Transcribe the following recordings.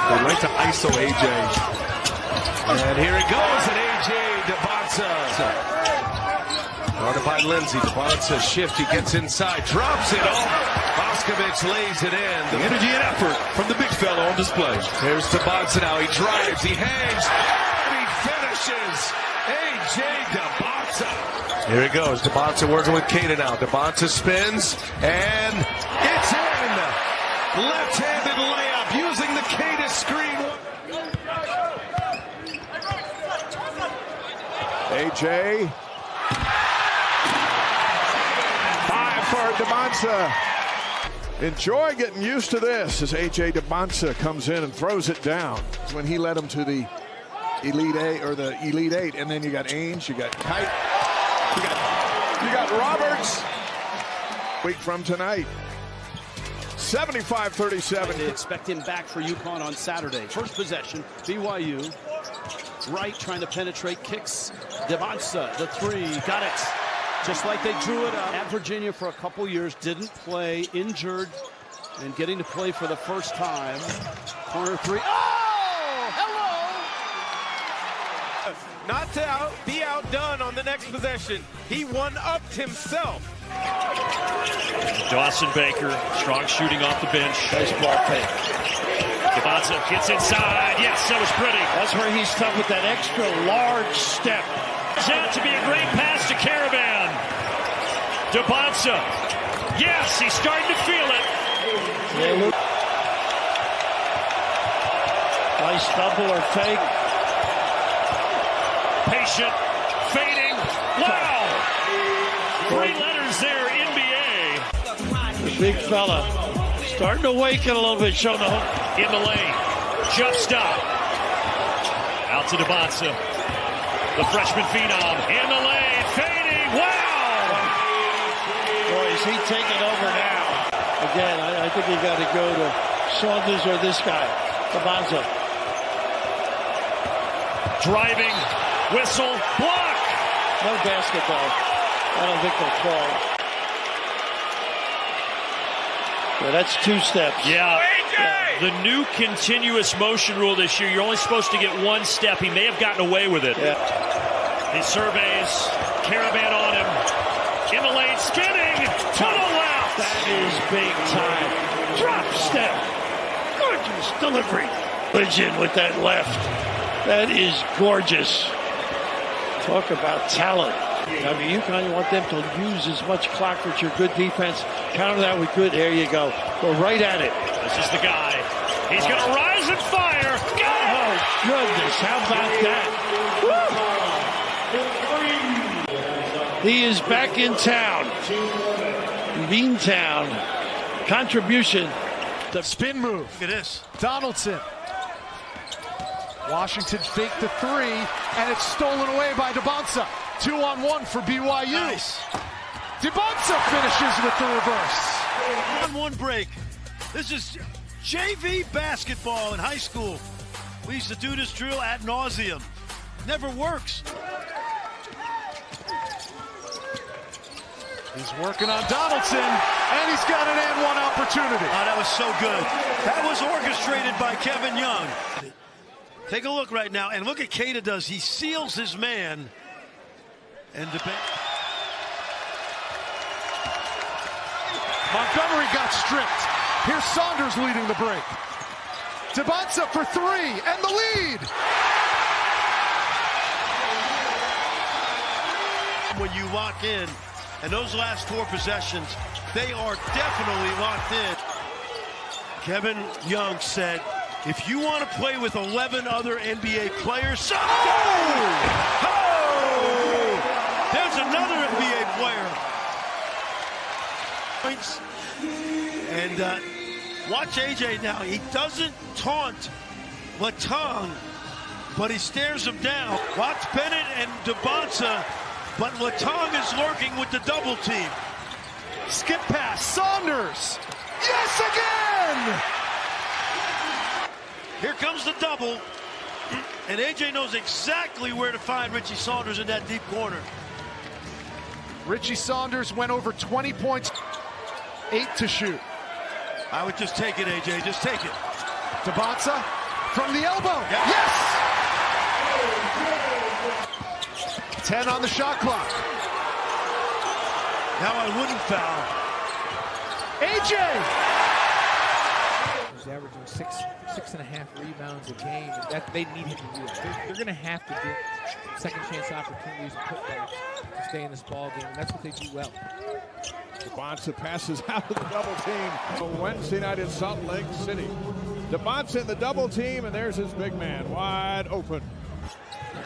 They like to ISO AJ. And here it goes, and AJ Dybansta. Guarded by Lindsay. Dybantsa shift. He gets inside, drops it off. Boscovich lays it in. The energy and effort from the big fella on display. Here's Dybantsa now. He drives, he hangs, and he finishes. AJ Dybansta. Here he goes. Dybantsa working with Kada now. Dybantsa spins, and it's in. Left-handed layup using the Kada screen. AJ. 5 for Dybantsa. Enjoy getting used to this as AJ Dybansta comes in and throws it down. When he led him to the Elite Eight or the Elite Eight, and then you got Ainge, you got Kite, you got Roberts. Week from tonight. 75-37. They expect him back for UConn on Saturday. First possession, BYU. Wright trying to penetrate, kicks. Dybantsa, the three, got it. Just like they drew it up. At Virginia for a couple years, didn't play, injured, and getting to play for the first time. Corner three. Oh, hello! Not to be outdone on the next possession. He one-upped himself. Dawson Baker, strong shooting off the bench. Nice ball fake. Dybantsa gets inside. Yes, that was pretty. That's where he's tough with that extra large step. It's out to be a great pass to Caravan. Dybantsa. Yes, he's starting to feel it. Nice double or fake. Patient, fading. Wow! 3 letters there, NBA. The big fella starting to awaken a little bit. Show the hook. In the lane. Jump stop. Out to Dybantsa. The freshman phenom. In the lane. Fading. Wow! Boy, is he taking over now. Again, I think you got to go to Saunders or this guy. Dybantsa. Driving. Whistle. Block. No basketball. I don't think they'll call. Yeah, that's 2 steps. Yeah. The new continuous motion rule this year, you're only supposed to get 1 step. He may have gotten away with it. Yeah. He surveys. Caravan on him. In the lane, skinning to the left. That is big time. Drop step. Gorgeous delivery. Legend with that left. That is gorgeous. Talk about talent. I mean, you kind of want them to use as much clock with your good defense. Counter that with good. There you go. Go right at it. This is the guy. He's going to rise and fire. Got it! Oh, goodness. How about that? Woo! He is back in town. Beantown. Contribution. The spin move. Look at this. Donaldson. Washington faked the 3, and it's stolen away by Dybantsa. 2-on-1 for BYU. Nice. Dybantsa finishes with the reverse. 1-1 break. This is JV basketball in high school. We used to do this drill ad nauseum. Never works. He's working on Donaldson, and he's got an and 1 opportunity. Oh, that was so good. That was orchestrated by Kevin Young. Take a look right now, and look at Kada does. He seals his man. And Montgomery got stripped. Here's Saunders leading the break. Dybantsa for 3, and the lead. when you lock in, and those last 4 possessions, they are definitely locked in. Kevin Young said, if you want to play with 11 other NBA players, there's another NBA player. And watch AJ now. He doesn't taunt Latang, but he stares him down. Watch Bennett and Dybantsa, but Latang is lurking with the double team. Skip pass, Saunders. Yes, again! Here comes the double, and AJ knows exactly where to find Richie Saunders in that deep corner. Richie Saunders went over 20 points, 8 to shoot. I would just take it, AJ, just take it. Dybantsa from the elbow. Yes! 10 on the shot clock. Now I wouldn't foul. AJ! He's averaging six and a half rebounds a game. That they need him to do that. They're going to have to get second chance opportunities and putbacks to stay in this ball game, and that's what they do well. Dybantsa passes out of the double team on Wednesday night in Salt Lake City. Dybantsa in the double team, and there's his big man wide open.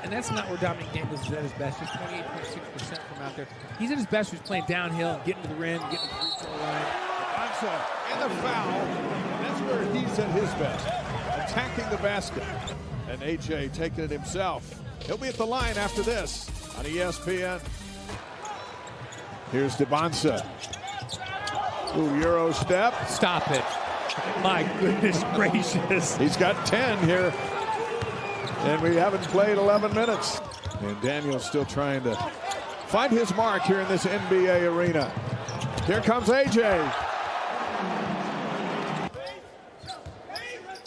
And that's not where Dominic Daniels is at his best. Just 28.6% from out there. He's at his best when he's playing downhill and getting to the rim, getting to the free throw line. Dybantsa in the foul, and that's where he's at his best, attacking the basket. And AJ taking it himself. He'll be at the line after this on ESPN. Here's Dybantsa. Ooh, Euro step. Stop it. My goodness gracious. He's got 10 here. And we haven't played 11 minutes. And Daniel's still trying to find his mark here in this NBA arena. Here comes AJ.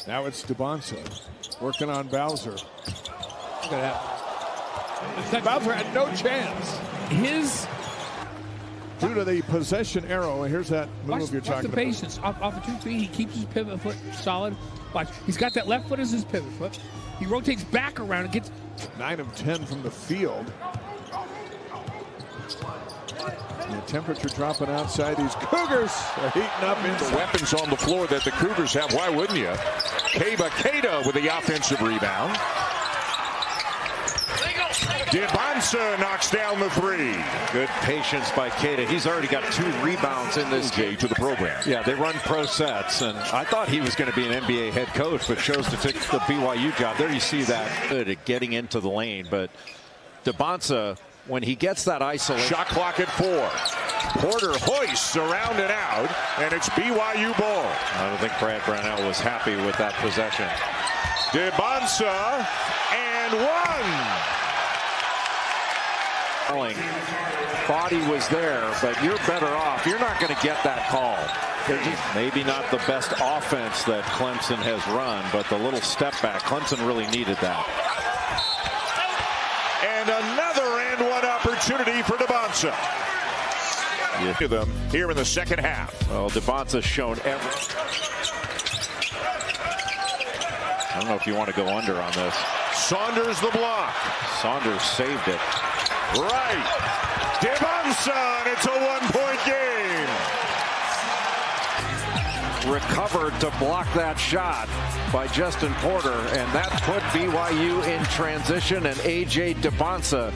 Now it's Dybantsa working on Bowser. Look at that. Bowser had no chance. Due to the possession arrow, and here's that move you're talking about. The patience. Off of 2 feet, he keeps his pivot foot solid. Watch, he's got that left foot as his pivot foot. He rotates back around and gets 9 of 10 from the field. The temperature dropping outside. These Cougars are heating up. The weapons on the floor that the Cougars have. Why wouldn't you? Keita with the offensive rebound. Dybantsa knocks down the three. Good patience by Keita. He's already got 2 rebounds in this game. To the program. Yeah, they run pro sets, and I thought he was going to be an NBA head coach, but chose to take the BYU job. There you see that good at getting into the lane, but Dybantsa, when he gets that isolation. Shot clock at 4. Porter hoists around and out, and it's BYU ball. I don't think Brad Brownell was happy with that possession. Dybantsa and 1. Thought he was there, but you're better off. You're not going to get that call. Maybe not the best offense that Clemson has run, but the little step back, Clemson really needed that. And another and 1 opportunity for Dybantsa. Yeah. Them here in the second half. Well, Dybantsa's shown everything. I don't know if you want to go under on this. Saunders the block. Saunders saved it. Right. Dybantsa, and it's a 1-point game. Recovered to block that shot by Justin Porter, and that put BYU in transition, and AJ Dybansta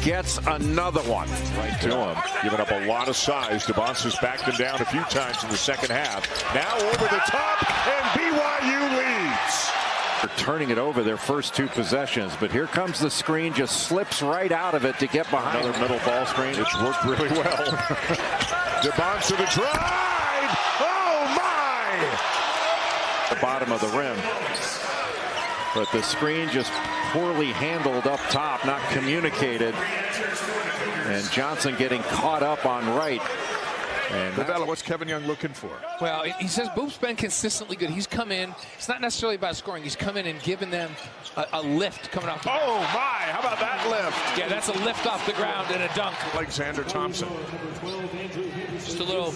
gets another one. Right to him. Giving up a lot of size. Dybantsa's backed him down a few times in the second half. Now over the top, and BYU leads. They're turning it over their first 2 possessions, but here comes the screen, just slips right out of it to get behind. Another middle ball screen. It's worked really well. Dybantsa the drive. Oh my! The bottom of the rim. But the screen just poorly handled up top, not communicated. And Johnson getting caught up on right. And what's Kevin Young looking for? Well, he says Boop's been consistently good. He's come in. It's not necessarily about scoring. He's come in and given them a lift coming off the ground. Oh, my. How about that lift? Yeah, that's a lift off the ground and a dunk. Alexander Thompson. Just a little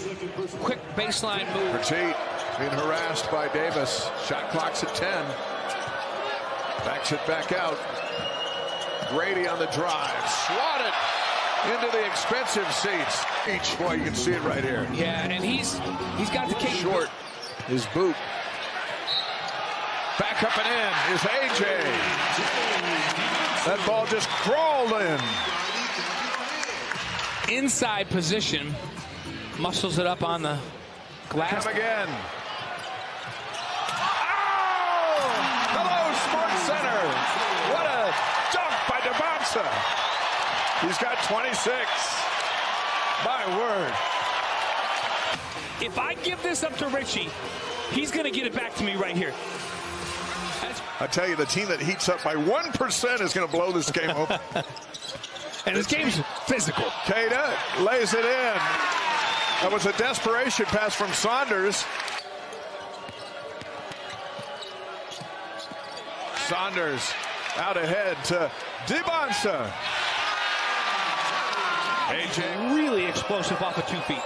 quick baseline move. Petit being harassed by Davis. Shot clock's at 10. Backs it back out. Grady on the drive. Swatted into the expensive seats. Boy, you can see it right here. Yeah, and he's got the cake. Short. His boot. Back up and in is AJ. That ball just crawled in. Inside position. Muscles it up on the glass. Come again. Oh! Hello, Sports Center. What a dunk by Dybantsa. He's got 26. My word. If I give this up to Richie, he's going to get it back to me right here. I tell you, the team that heats up by 1% is going to blow this game open. And this game's physical. Keita lays it in. That was a desperation pass from Saunders. Saunders out ahead to Dybantsa. AJ really explosive off of 2 feet.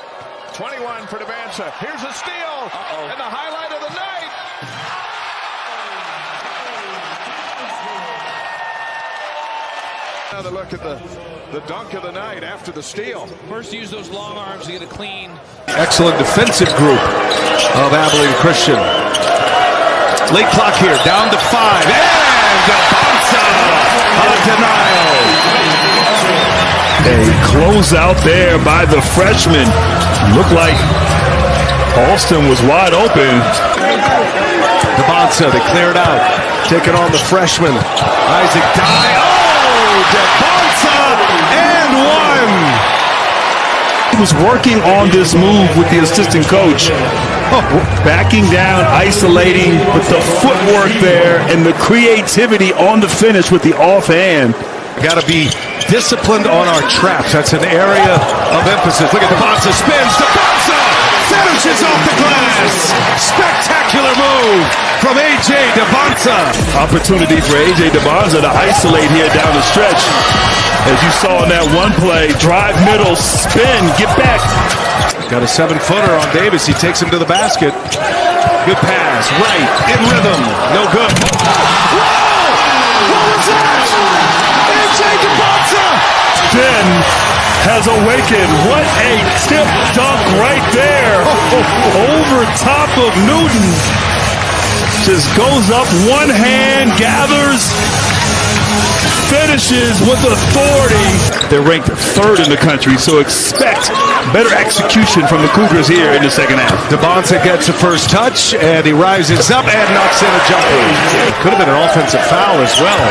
21 for Dybantsa. Here's a steal. And the highlight of the night. Another look at the dunk of the night after the steal. First, use those long arms to get a clean. Excellent defensive group of Abilene Christian. Late clock here, down to 5. And Dybantsa on denial. A closeout there by the freshman. Looked like Alston was wide open. Dybantsa, they clear it out. Taking on the freshman. Isaac Dye. Oh, Dybantsa and one. He was working on this move with the assistant coach. Backing down, isolating, with the footwork there and the creativity on the finish with the offhand. Got to be disciplined on our traps. That's an area of emphasis. Look at Dybantsa, spins. Dybantsa finishes off the glass. Spectacular move from AJ Dybansta. Opportunity for AJ Dybansta to isolate here down the stretch. As you saw in that one play, drive middle, spin, get back. Got a 7-footer on Davis. He takes him to the basket. Good pass, right, in rhythm. No good. Whoa! What was that? AJ Dybansta! Ben has awakened. What a tip dunk right there. Over top of Newton. Just goes up one hand, gathers, finishes with authority. They're ranked 3rd in the country, so expect better execution from the Cougars here in the second half. Dybantsa gets the first touch, and he rises up and knocks in a jumper. Could have been an offensive foul as well.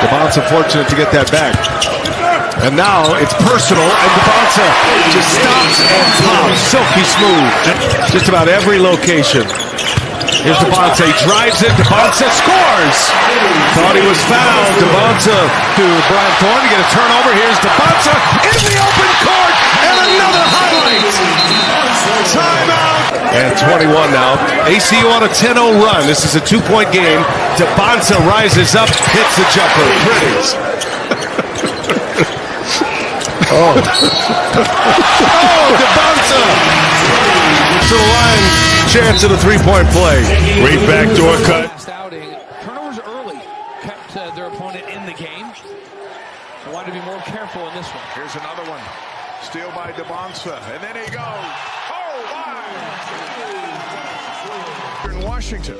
Dybantsa fortunate to get that back. And now it's personal, and Dybantsa just stops and pops. Silky smooth. Just about every location. Here's Dybantsa, he drives it, Dybantsa scores! Thought he was fouled, Dybantsa to Brian Thorne to get a turnover. Here's Dybantsa in the open court, and another highlight! Timeout! And 21 now. ACU on a 10-0 run. This is a 2-point game. Dybantsa rises up, hits the jumper. Pretties. Oh, Dybantsa! To the line, chance at a 3-point play. Great backdoor cut. Outing. Turnovers early kept their opponent in the game. I want to be more careful in this one. Here's another one. Steal by Dybantsa, and then he goes. Oh, my! In Washington,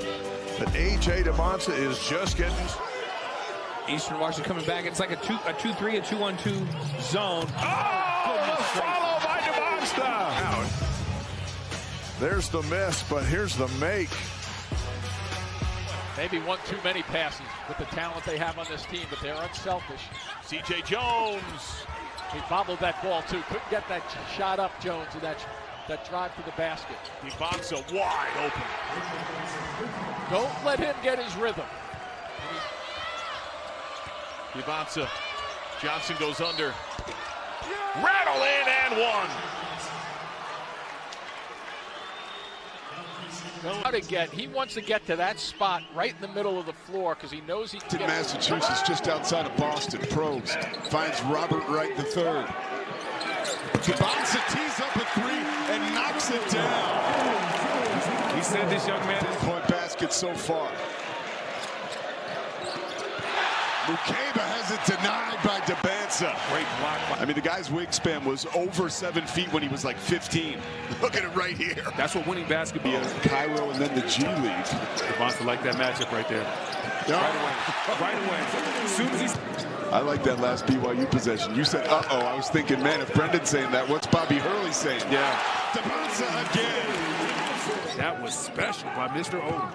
but AJ Dybansta is just getting. Eastern Washington coming back. It's like a 2-3, a 2-1-2 zone. Oh, follow by Dybantsa. Out. There's the miss, but here's the make. Maybe one too many passes with the talent they have on this team, but they're unselfish. C.J. Jones. He bobbled that ball, too. Couldn't get that shot up, Jones, and that drive to the basket. Dybantsa wide open. Don't let him get his rhythm. Dybantsa. Johnson goes under. Rattle in and one. He wants to get to that spot right in the middle of the floor because he knows he can get Massachusetts, just outside of Boston. Probes finds Robert Wright III. Dybantsa tees up a 3 and knocks it down. He said this young man is point basket so far. Mukeba has it denied by Dybantsa. Great block. I mean, the guy's wingspan was over 7 feet when he was like 15. Look at it right here. That's what winning basketball. Cairo and then the G League. Dybantsa like that matchup right there. Yeah. Right away. As soon as he's... I like that last BYU possession. You said, uh-oh. I was thinking, man, if Brendan's saying that, what's Bobby Hurley saying? Yeah. Dybantsa again. That was special by Mr. O.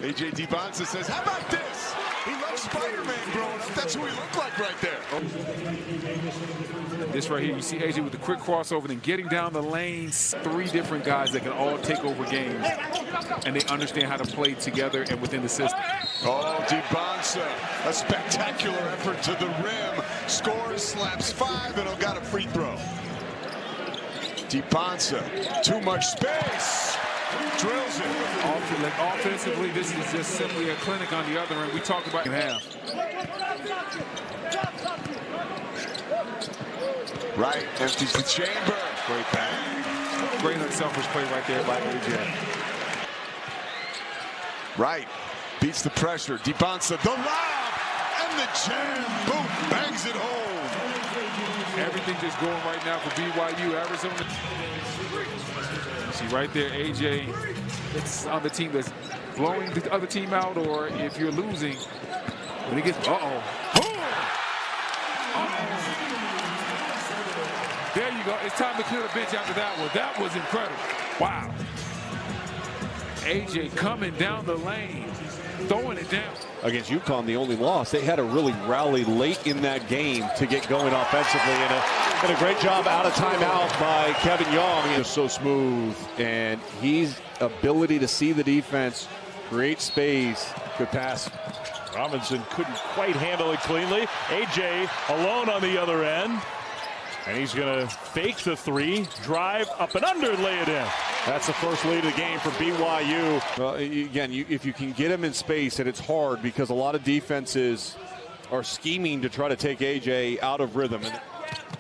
AJ Dybansta says, how about this? He loves Spider-Man growing up. That's who he looked like right there. This right here, you see AJ with the quick crossover and getting down the lanes. 3 different guys that can all take over games. And they understand how to play together and within the system. Oh, Dybantsa, a spectacular effort to the rim. Scores, slaps 5, and got a free throw. Dybantsa, too much space. Drills it. Offensively, this is just simply a clinic on the other end. We talked about in half. Right, empties the chamber. Great pass. Great unselfish play right there by AJ. Right, beats the pressure. Dybantsa, the lob, and the jam. Boom, bangs it home. Everything just going right now for BYU. Arizona. See right there, AJ. It's on the team that's blowing the other team out, or if you're losing, when it gets, There you go. It's time to clear the bench after that one. That was incredible. Wow. AJ coming down the lane, throwing it down. Against UConn, the only loss. They had to really rally late in that game to get going offensively, and a great job out of timeout by Kevin Young. He is so smooth, and his ability to see the defense, create space, good pass. Robinson couldn't quite handle it cleanly. AJ alone on the other end. And he's going to fake the three, drive up and under, lay it in. That's the first lead of the game for BYU. Again, if you can get him in space, and it's hard because a lot of defenses are scheming to try to take AJ out of rhythm.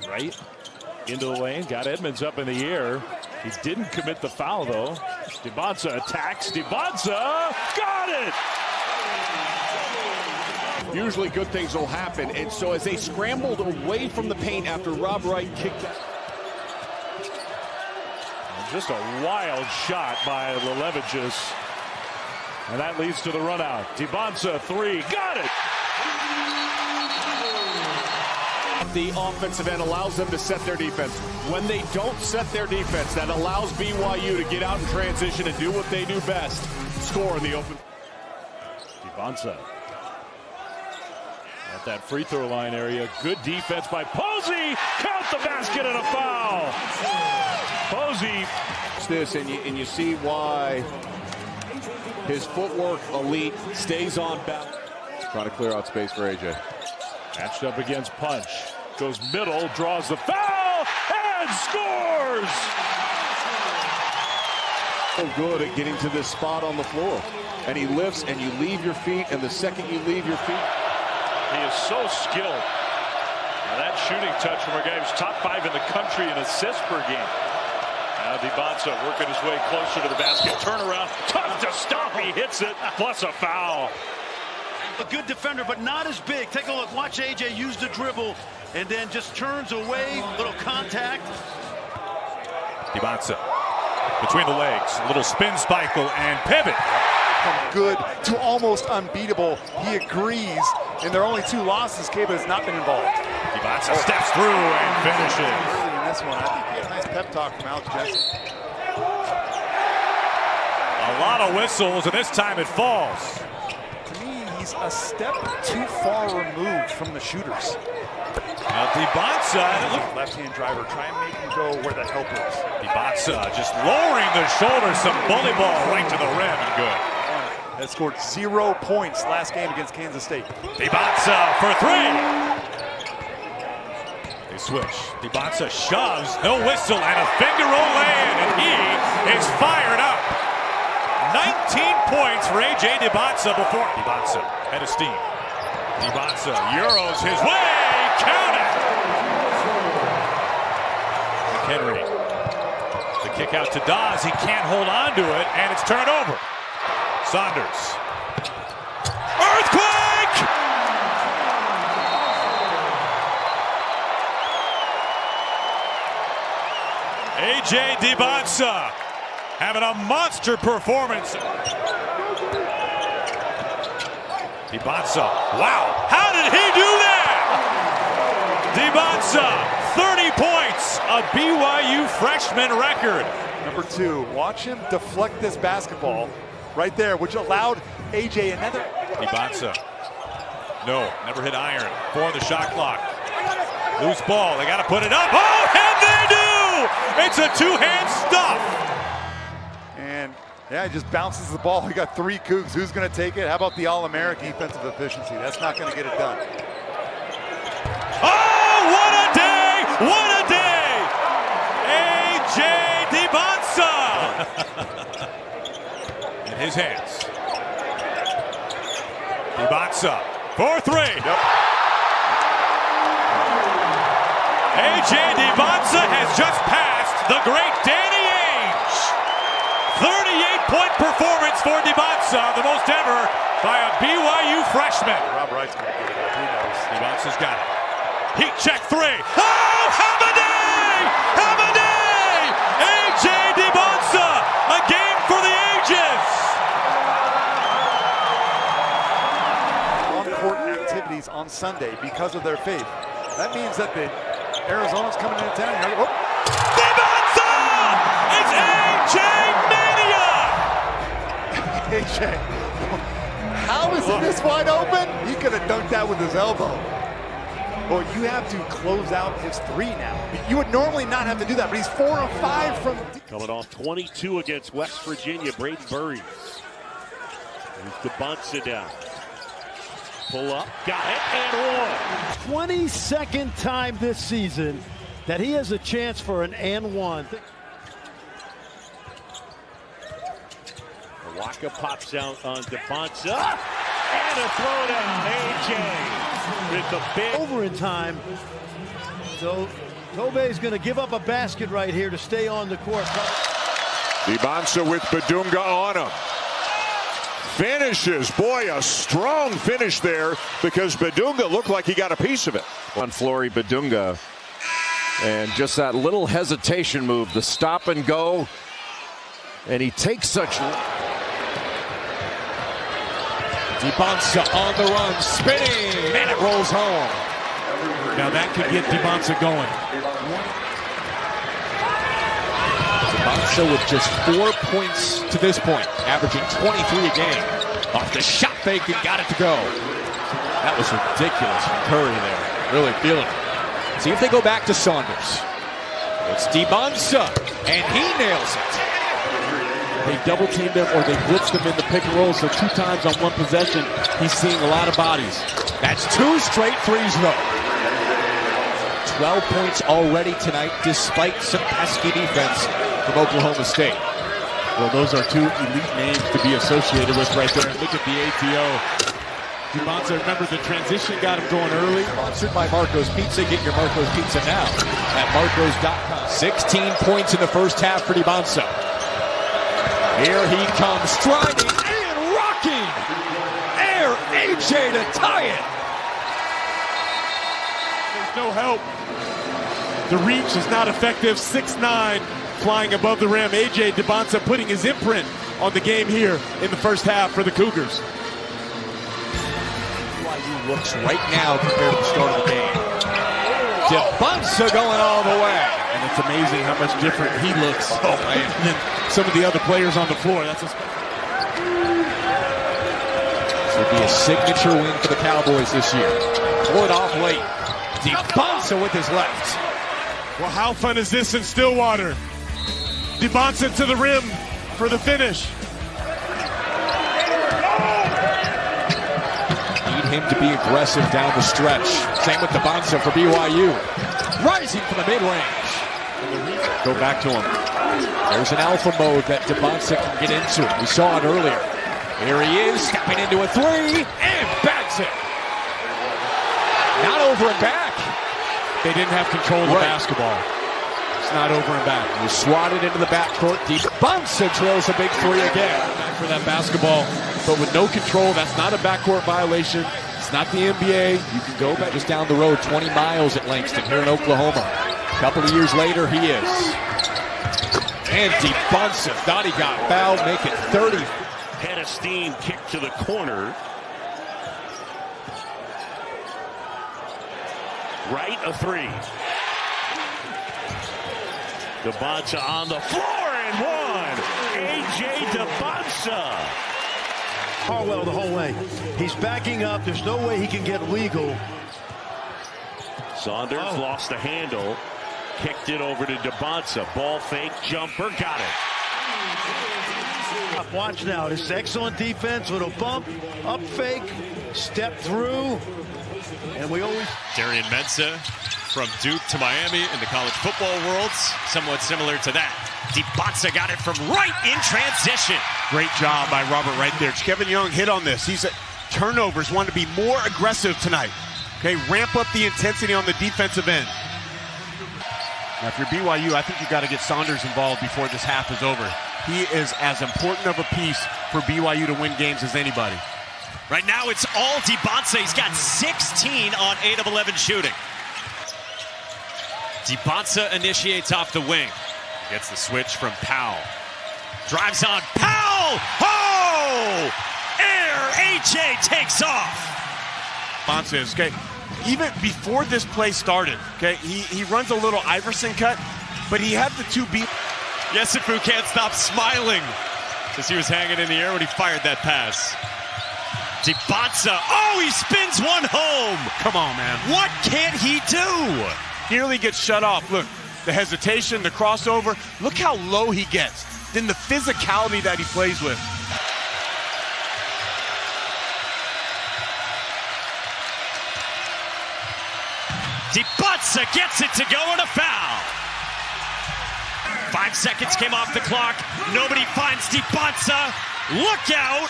Right into the lane, got Edmonds up in the air. He didn't commit the foul, though. Dybantsa attacks. Dybantsa got it! Usually good things will happen, and so as they scrambled away from the paint after Rob Wright kicked out. Just a wild shot by Lelevichus, and that leads to the run out. Dybantsa three, got it! The offensive end allows them to set their defense. When they don't set their defense, that allows BYU to get out in transition and do what they do best, score in the open. Dybantsa at that free throw line area. Good defense by Posey. Count the basket and a foul. Posey. This and you see why his footwork elite, stays on balance. Trying to clear out space for AJ. Matched up against Punch. Goes middle, draws the foul, and scores! So good at getting to this spot on the floor. And he lifts and you leave your feet, and the second you leave your feet. He is so skilled. Now that shooting touch from a guy who's top 5 in the country in assists per game. Now Dybantsa working his way closer to the basket. Turnaround, tough to stop. He hits it, plus a foul. A good defender, but not as big. Take a look. Watch AJ use the dribble and then just turns away. Little contact. Dybantsa between the legs. A little spin cycle and pivot. From good to almost unbeatable. He agrees. In their only 2 losses, Caba has not been involved. Dybantsa steps through and finishes. Early in this one, I think he had a nice pep talk from Alex Jensen. A lot of whistles, and this time it falls. He's a step too far removed from the shooters. Now Dybantsa, left-hand driver, try and make him go where the help is. Dybantsa just lowering the shoulder, some bully ball right to the rim, and good. Has scored 0 points last game against Kansas State. Dybantsa for 3. They switch. Dybantsa shoves, no whistle, and a finger roll in, and he is fired up. 19 points for AJ Dybansta before. Dybantsa head of steam. Dybantsa euros his way. Count it. McHenry. The kick out to Dawes. He can't hold on to it, and it's turned over. Saunders. Earthquake! AJ Dybansta having a monster performance. Dybantsa, wow, how did he do that? Dybantsa, 30 points, a BYU freshman record. Number 2, watch him deflect this basketball right there, which allowed AJ another. Dybantsa, no, never hit iron. 4 on the shot clock. Loose ball, they got to put it up. Oh, and they do! It's a 2-hand stuff. And yeah, he just bounces the ball. He got 3 cougs. Who's going to take it? How about the All-American defensive efficiency? That's not going to get it done. Oh, what a day! What a day! AJ Dybansta! in his hands. Dybantsa for three. Yep. AJ Dybansta has just passed the great Danny Ainge. 38-point performance for Dybantsa, the most ever by a BYU freshman. Rob Wright's going to get it up. He knows. Dybantsa's got it. Heat check three. Oh, have a day! Have a day! AJ Dybansta, a game for the ages. On-court activities on Sunday because of their faith. That means that the Arizona's coming into town. Oh. Dybantsa! It's AJ Mania! AJ, how is it this wide open? He could have dunked that with his elbow. Well, you have to close out his three now. You would normally not have to do that, but he's 4 of 5 from... Coming off 22 against West Virginia, Braden Burries. There's Dybantsa down. Pull up, got it, and one. 22nd time this season that he has a chance for an and one. Waka pops out on Dybantsa, and a throwdown. AJ with the big. Over in time. So Tobey's going to give up a basket right here to stay on the court. Dybantsa with Badunga on him. Finishes. Boy, a strong finish there because Badunga looked like he got a piece of it. On Flory Badunga. And just that little hesitation move, the stop and go. And he takes such... Dybantsa on the run, spinning, and it rolls home. Now that could get Dybantsa going. Dybantsa with just 4 points to this point, averaging 23 a game. Off the shot fake and got it to go. That was ridiculous from Curry there. Really feeling it. See if they go back to Saunders. It's Dybantsa, and he nails it. They double teamed him or they blitzed him in the pick and roll, so 2 times on one possession, he's seeing a lot of bodies. That's 2 straight threes though. 12 points already tonight despite some pesky defense from Oklahoma State. Well, those are 2 elite names to be associated with right there. Look at the ATO. Dybantsa, remember the transition got him going early. Sponsored by Marco's Pizza. Get your Marco's Pizza now at marcos.com. 16 points in the first half for Dybantsa. Here he comes, striding and rocking. Air AJ to tie it. There's no help. The reach is not effective. 6'9", flying above the rim. AJ Dybansta putting his imprint on the game here in the first half for the Cougars. BYU looks right now compared to the start of the game. Dybantsa going all the way. And it's amazing how much different he looks than some of the other players on the floor. This would be a signature win for the Cowboys this year. Pull it off late. Dybantsa with his left. Well, how fun is this in Stillwater? Dybantsa to the rim for the finish. Need him to be aggressive down the stretch. Same with Dybantsa for BYU. Rising from the mid-range. Go back to him. There's an alpha mode that Dybantsa can get into. We saw it earlier. Here he is, stepping into a 3, and bags it. Not over and back. They didn't have control of the basketball. It's not over and back. He swatted into the backcourt. Dybantsa drills a big 3 again. Back for that basketball, but with no control, that's not a backcourt violation. It's not the NBA. You can go back just down the road 20 miles at Langston here in Oklahoma. A couple of years later, he is. And Dybantsa thought he got fouled, make it 30. Head of steam kick to the corner. Right, a 3. Dybantsa on the floor and one. AJ Dybantsa. Harwell the whole way. He's backing up. There's no way he can get legal. Saunders lost the handle. Kicked it over to Dybantsa. Ball fake, jumper, got it. Watch now. This excellent defense with a bump, up fake, step through. And we always... Darian Mensah from Duke to Miami in the college football worlds. Somewhat similar to that. Dybantsa got it from right in transition. Great job by Robert right there. Kevin Young hit on this. He's at turnovers, want to be more aggressive tonight. Okay, ramp up the intensity on the defensive end. Now, if you're BYU, I think you've got to get Saunders involved before this half is over. He is as important of a piece for BYU to win games as anybody. Right now, it's all Dybantsa. He's got 16 on 8 of 11 shooting. Dybantsa initiates off the wing. Gets the switch from Powell. Drives on Powell! Oh! Air! AJ takes off! Dybantsa is, okay, even before this play started, okay, he runs a little Iverson cut, but he had the two beat. Yesufu can't stop smiling as he was hanging in the air when he fired that pass. Dybantsa, oh, he spins one home! Come on, man. What can't he do? Nearly gets shut off. Look, the hesitation, the crossover. Look how low he gets. Then the physicality that he plays with. Dybantsa gets it to go on a foul. 5 seconds came off the clock. Nobody finds Dybantsa. Look out.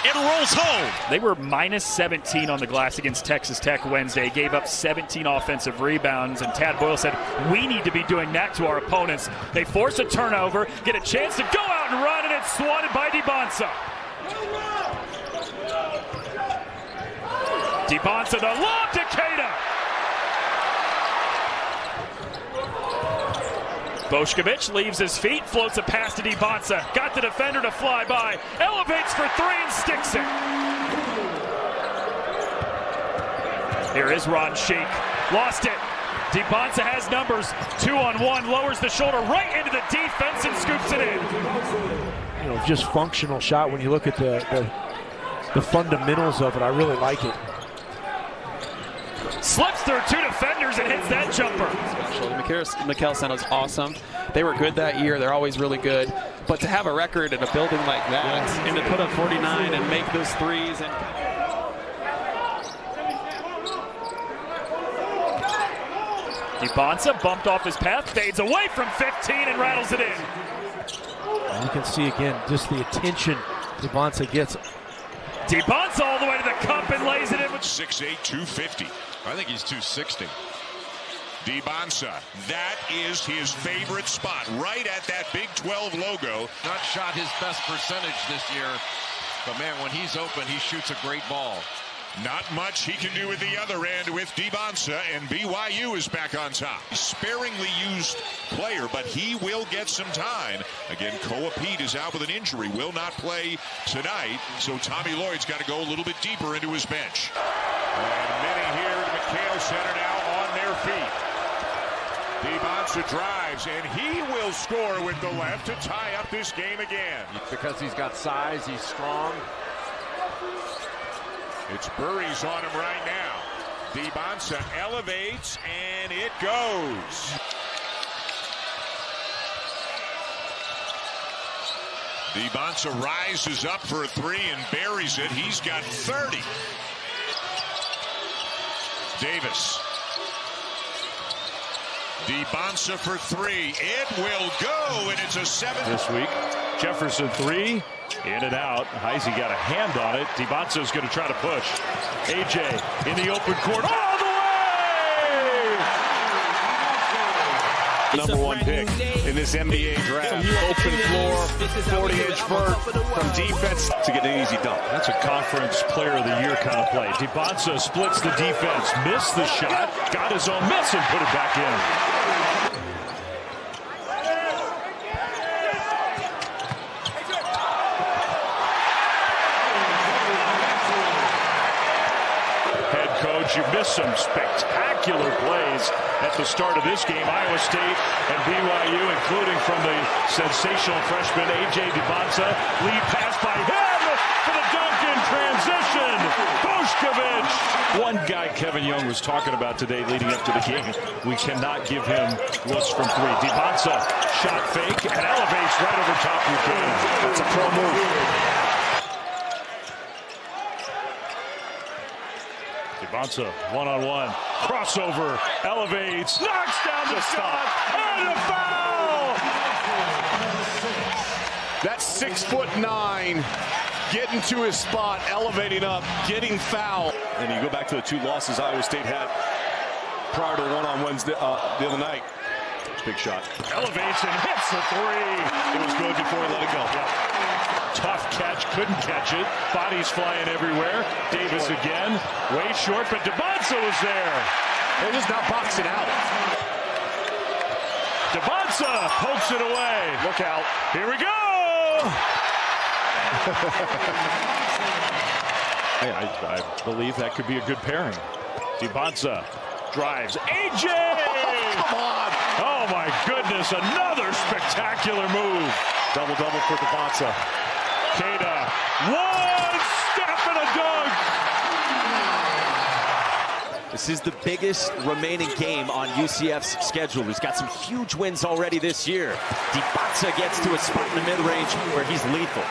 It rolls home. They were minus 17 on the glass against Texas Tech Wednesday, gave up 17 offensive rebounds, and Tad Boyle said, we need to be doing that to our opponents. They force a turnover, get a chance to go out and run, and it's swatted by Dybantsa. Dybantsa, the lob to Keita. Bošković leaves his feet, floats a pass to Dybantsa. Got the defender to fly by. Elevates for three and sticks it. Here is Ron Sheik. Lost it. Dybantsa has numbers. 2-on-1. Lowers the shoulder right into the defense and scoops it in. You know, just functional shot when you look at the fundamentals of it. I really like it. Slips through two defenders and hits that jumper. Mikkel Seno's awesome. They were good that year. They're always really good. But to have a record in a building like that and to put up 49 and make those threes and Dybantsa bumped off his path, fades away from 15 and rattles it in. You can see again just the attention Dybantsa gets. Dybantsa all the way to the cup and lays it in with 6'8", 250. I think he's 260. Dybantsa, that is his favorite spot, right at that Big 12 logo. Not shot his best percentage this year, but man, when he's open, he shoots a great ball. Not much he can do at the other end with Dybantsa, and BYU is back on top. Sparingly used player, but he will get some time. Again, Koa Pete is out with an injury, will not play tonight, so Tommy Lloyd's got to go a little bit deeper into his bench. And many here at McHale Center now on their feet. Dybantsa drives, and he will score with the left to tie up this game again. Because he's got size, he's strong. It's Burries on him right now. Dybantsa elevates, and it goes. Dybantsa rises up for a three and buries it. He's got 30. Davis. Dybantsa for three. It will go, and it's a 7. This week, Jefferson three. In and out. Heisey got a hand on it. Dybantsa's going to try to push. AJ in the open court. All the way! Number one pick in this NBA draft. Open floor, 40-inch vert from defense to get an easy dunk. That's a conference player of the year kind of play. Dybantsa splits the defense. Missed the shot. Got his own miss and put it back in. You missed some spectacular plays at the start of this game. Iowa State and BYU, including from the sensational freshman AJ Dybansta. Lead pass by him for the dunk in transition. Bošković. One guy Kevin Young was talking about today leading up to the game. We cannot give him looks from three. Dybansta shot fake and elevates right over top of your game. That's a pro move. Dybantsa, one-on-one, crossover, elevates, knocks down the shot, and a foul! That's 6'9", getting to his spot, elevating up, getting fouled. And you go back to the 2 losses Iowa State had prior to the one on Wednesday, the other night. Big shot. Elevates and hits a 3. It was good before he let it go. Tough catch, couldn't catch it. Bodies flying everywhere. Davis again, way short, but Dybantsa was there. They're just not boxing out. Dybantsa pokes it away. Look out. Here we go. I believe that could be a good pairing. Dybantsa drives. AJ! Come on! Oh my goodness, another spectacular move. Double-double for Dybantsa. Keita, 1 step and a dunk! This is the biggest remaining game on UCF's schedule. He's got some huge wins already this year. Dybantsa gets to a spot in the mid-range where he's lethal.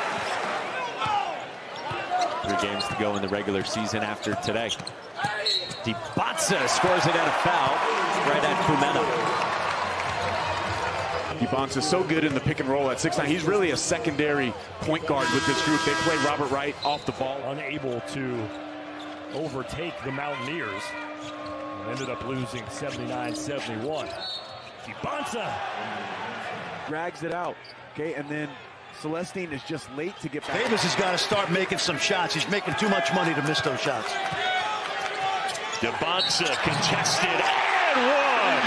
3 games to go in the regular season after today. Dybantsa scores it at a foul right at Kumena. Dybantsa so good in the pick and roll at 6'9". He's really a secondary point guard with this group. They play Robert Wright off the ball. Unable to overtake the Mountaineers. And ended up losing 79-71. Dybantsa drags it out, okay, and then Celestine is just late to get back. Davis has got to start making some shots. He's making too much money to miss those shots. Dybantsa contested and one.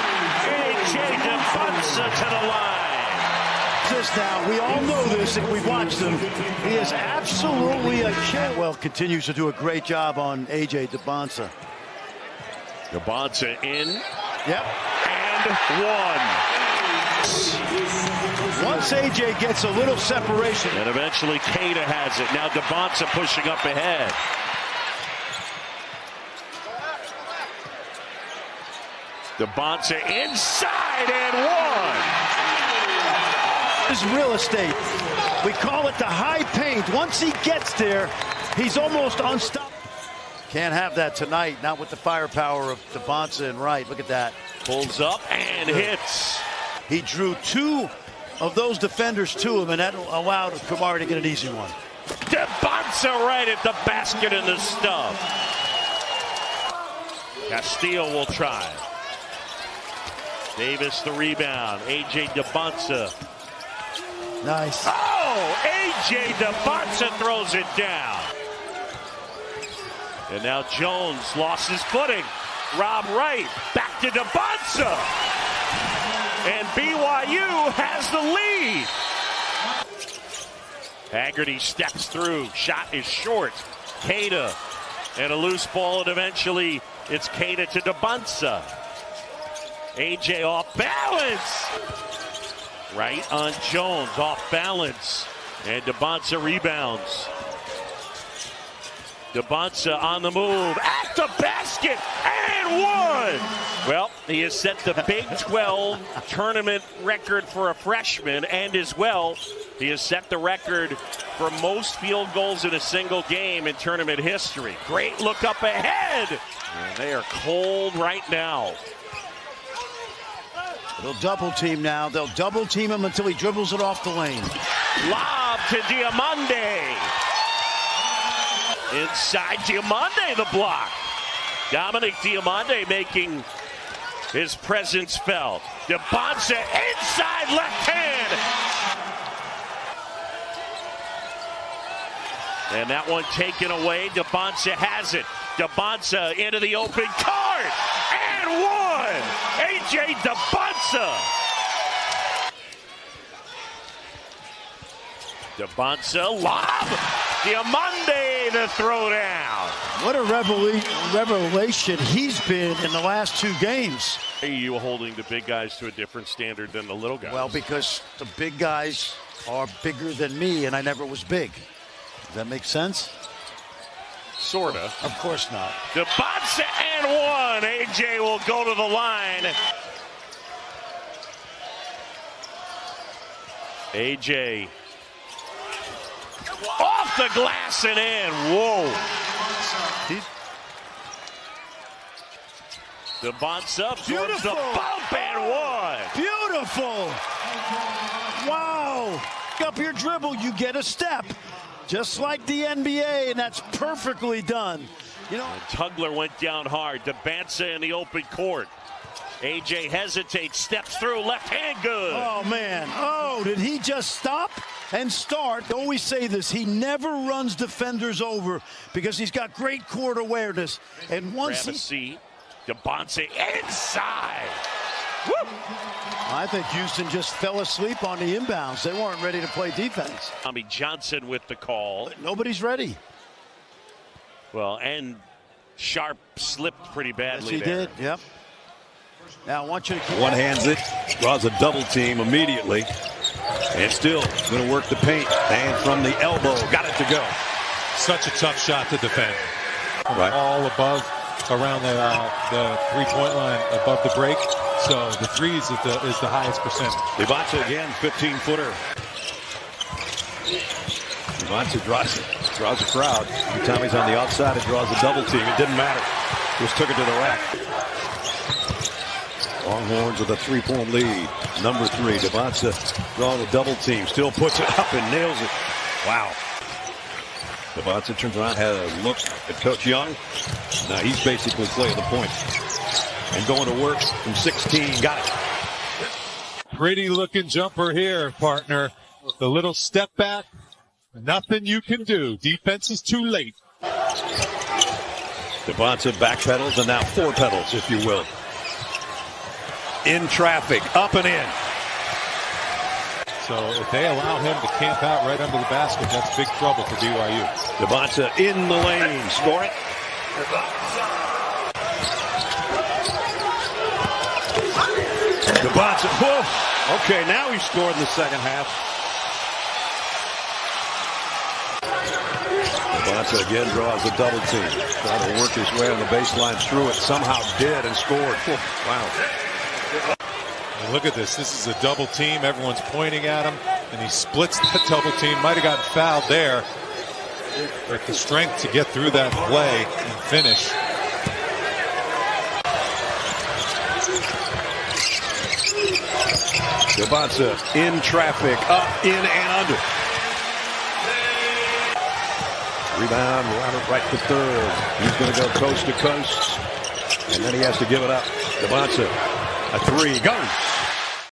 AJ Dybansta to the line. This now, we all know this if we've watched him. He is absolutely a killer. Well, continues to do a great job on AJ Dybansta. Dybantsa in. Yep. And one. Once AJ gets a little separation. And eventually Keita has it. Now Dybantsa pushing up ahead. Dybantsa inside and one. This is real estate. We call it the high paint. Once he gets there, he's almost unstoppable. Can't have that tonight, not with the firepower of Dybantsa and Wright. Look at that. Pulls up and hits. He drew 2 of those defenders to him, and that allowed Kumar to get an easy one. Dybantsa right at the basket in the stub. Castillo will try. Davis the rebound. AJ Dybantsa. Nice. Oh, AJ Dybantsa throws it down. And now Jones lost his footing. Rob Wright back to Dybantsa. And BYU has the lead. Haggerty steps through. Shot is short. Keita. And a loose ball, and eventually it's Keita to Dybantsa. AJ off balance. Right on Jones, off balance. And Dybantsa rebounds. Dybantsa on the move, at the basket, and one! Well, he has set the Big 12 tournament record for a freshman, and as well, he has set the record for most field goals in a single game in tournament history. Great look up ahead! And they are cold right now. They'll double team now. They'll double team him until he dribbles it off the lane. Lob to Diamande. Inside Diamande, the block. Dominic Diamande making his presence felt. Dybantsa inside left hand. And that one taken away. Dybantsa has it. Dybantsa into the open court. And one. AJ Dybantsa. Dybantsa lob. Diamande the throwdown. What a revelation he's been in the last 2 games. Are you holding the big guys to a different standard than the little guys? Well, because the big guys are bigger than me, and I never was big. Does that make sense? Sorta. Of course not. Dybantsa and one. AJ will go to the line. AJ off the glass and in. Whoa. Dybantsa absorbs the bump and one. Beautiful. Wow. pick up your dribble, you get a step. Just like the NBA, and that's perfectly done. You know, and Tugler went down hard. Dybantsa in the open court. AJ hesitates, steps through, left hand good. Oh, man. Oh, did he just stop and start? I always say this, he never runs defenders over because he's got great court awareness. And once Dybantsa inside. Woo! I think Houston just fell asleep on the inbounds. They weren't ready to play defense. Tommy Johnson with the call. But nobody's ready. Well, and Sharp slipped pretty badly. Yes, he did. Yep. Now I want you to keep one hands it, draws a double team immediately, and still going to work the paint. And from the elbow, got it to go. Such a tough shot to defend. Right. All above, around the three-point line, above the break. So the threes is the highest percentage. Dybantsa again, 15-footer. Dybantsa draws a crowd. Every time he's on the outside, it draws a double team. It didn't matter. Just took it to the rack. Longhorns with a 3-point lead. Number 3, Dybantsa drawing a double team. Still puts it up and nails it. Wow. Dybantsa turns around, had a look at Coach Young. Now he's basically playing the point. And going to work from 16. Got it. Pretty looking jumper here, partner. The little step back. Nothing you can do. Defense is too late. Dybantsa backpedals and now forepedals, if you will. In traffic, up and in. So if they allow him to camp out right under the basket, that's big trouble for BYU. Dybantsa in the lane. Score it. Dybantsa, whoa. Okay, now he scored in the second half. Dybantsa again draws a double team. Trying to work his way on the baseline through it. Somehow did and scored. Wow. And look at this. This is a double team. Everyone's pointing at him, and he splits that double team. Might have gotten fouled there. But the strength to get through that play and finish. Dybantsa in traffic, up, in, and under. Rebound, right to third. He's going to go coast to coast, and then he has to give it up. Dybantsa, a 3, goes.